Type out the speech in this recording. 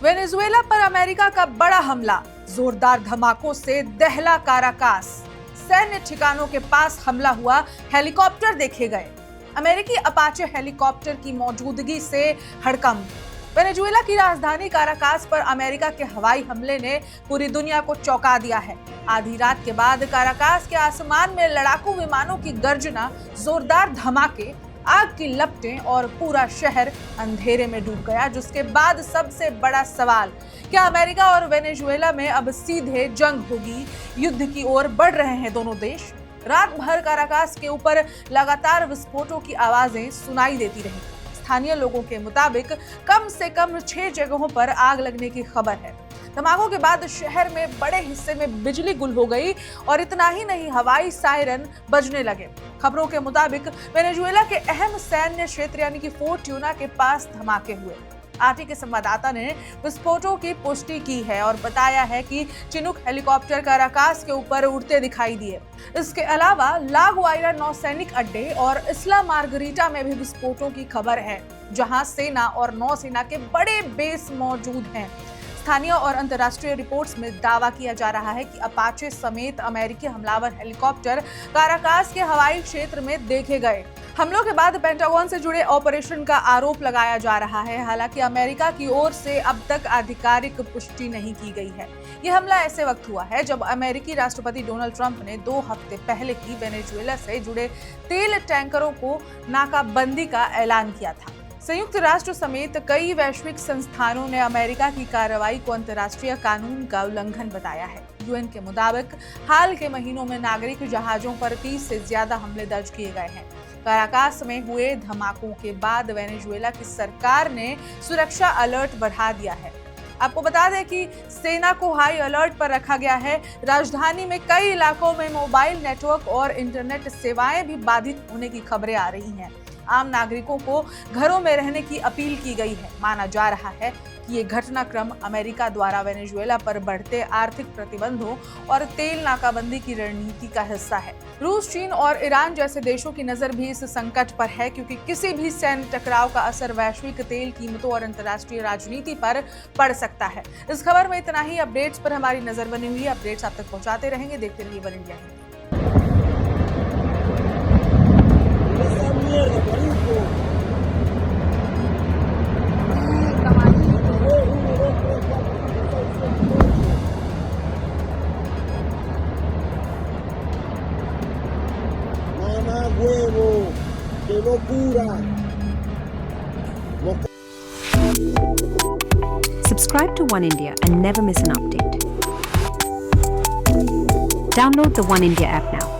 Venezuela पर America का बड़ा हमला, जोरदार धमाकों से दहला काराकास। सैन्य ठिकानों के पास हमला हुआ, हेलीकॉप्टर देखे गए। अमेरिकी अपाचे हेलीकॉप्टर की मौजूदगी से हड़कंप। वेनेजुएला की राजधानी काराकास पर अमेरिका के हवाई हमले ने पूरी दुनिया को चौंका दिया है। आधी रात के बाद काराकास के आसमान में लड़ाकू विमानों की गर्जना, जोरदार धमाके, आग की लपटें और पूरा शहर अंधेरे में डूब गया। जिसके बाद सबसे बड़ा सवाल, क्या अमेरिका और वेनेजुएला में अब सीधे जंग होगी? युद्ध की ओर बढ़ रहे हैं दोनों देश। रात भर काराकास के ऊपर लगातार विस्फोटों की आवाजें सुनाई देती रही। स्थानीय लोगों के मुताबिक कम से कम 6 जगहों पर आग लगने की खबर है। धमाकों के बाद शहर में बड़े हिस्से में बिजली गुल हो गई और इतना ही नहीं, हवाई सायरन बजने लगे। खबरों के मुताबिक वेनेजुएला के अहम सैन्य क्षेत्र यानी कि फोर्ट ट्यूना के पास धमाके हुए। आरटी के संवाददाता ने विस्फोटों की पुष्टि की है और बताया है कि चिनूक हेलीकॉप्टर काराकास के ऊपर उड़ते दिखाई दिए। इसके अलावा ला गुआइरा नौसैनिक अड्डे और इस्ला मार्गरीटा में भी विस्फोटों की खबर है, जहां सेना और नौसेना के बड़े बेस मौजूद हैं। स्थानीय और अंतर्राष्ट्रीय रिपोर्ट्स में दावा किया जा रहा है कि अपाचे समेत अमेरिकी हमलावर हेलीकॉप्टर काराकास के हवाई क्षेत्र में देखे गए। हमलों के बाद पेंटागन से जुड़े ऑपरेशन का आरोप लगाया जा रहा है। हालांकि अमेरिका की ओर से अब तक आधिकारिक पुष्टि नहीं की गई है। ये हमला ऐसे वक्त हुआ है जब अमेरिकी राष्ट्रपति डोनाल्ड ट्रंप ने 2 हफ्ते पहले ही वेनेजुएला से जुड़े तेल टैंकरों को नाकाबंदी का ऐलान किया था। संयुक्त राष्ट्र समेत कई वैश्विक संस्थानों ने अमेरिका की कार्रवाई को अंतर्राष्ट्रीय कानून का उल्लंघन बताया है। यूएन के मुताबिक हाल के महीनों में नागरिक जहाजों पर 30 से ज्यादा हमले दर्ज किए गए हैं। काराकास में हुए धमाकों के बाद वेनेजुएला की सरकार ने सुरक्षा अलर्ट बढ़ा दिया है। आपको बता दें कि सेना को हाई अलर्ट पर रखा गया है। राजधानी में कई इलाकों में मोबाइल नेटवर्क और इंटरनेट सेवाएं भी बाधित होने की खबरें आ रही हैं। आम नागरिकों को घरों में रहने की अपील की गई है। माना जा रहा है कि ये घटनाक्रम अमेरिका द्वारा वेनेजुएला पर बढ़ते आर्थिक प्रतिबंधों और तेल नाकाबंदी की रणनीति का हिस्सा है। रूस, चीन और ईरान जैसे देशों की नजर भी इस संकट पर है, क्योंकि किसी भी सैन्य टकराव का असर वैश्विक तेल कीमतों और अंतर्राष्ट्रीय राजनीति पर पड़ सकता है। इस खबर में इतना ही। अपडेट्स पर हमारी नजर बनी हुई है। अपडेट्स आप तक पहुंचाते रहेंगे। देखते रहिए one India Hindi. Huevo, qué locura. Subscribe to One India and never miss an update. Download the One India app now.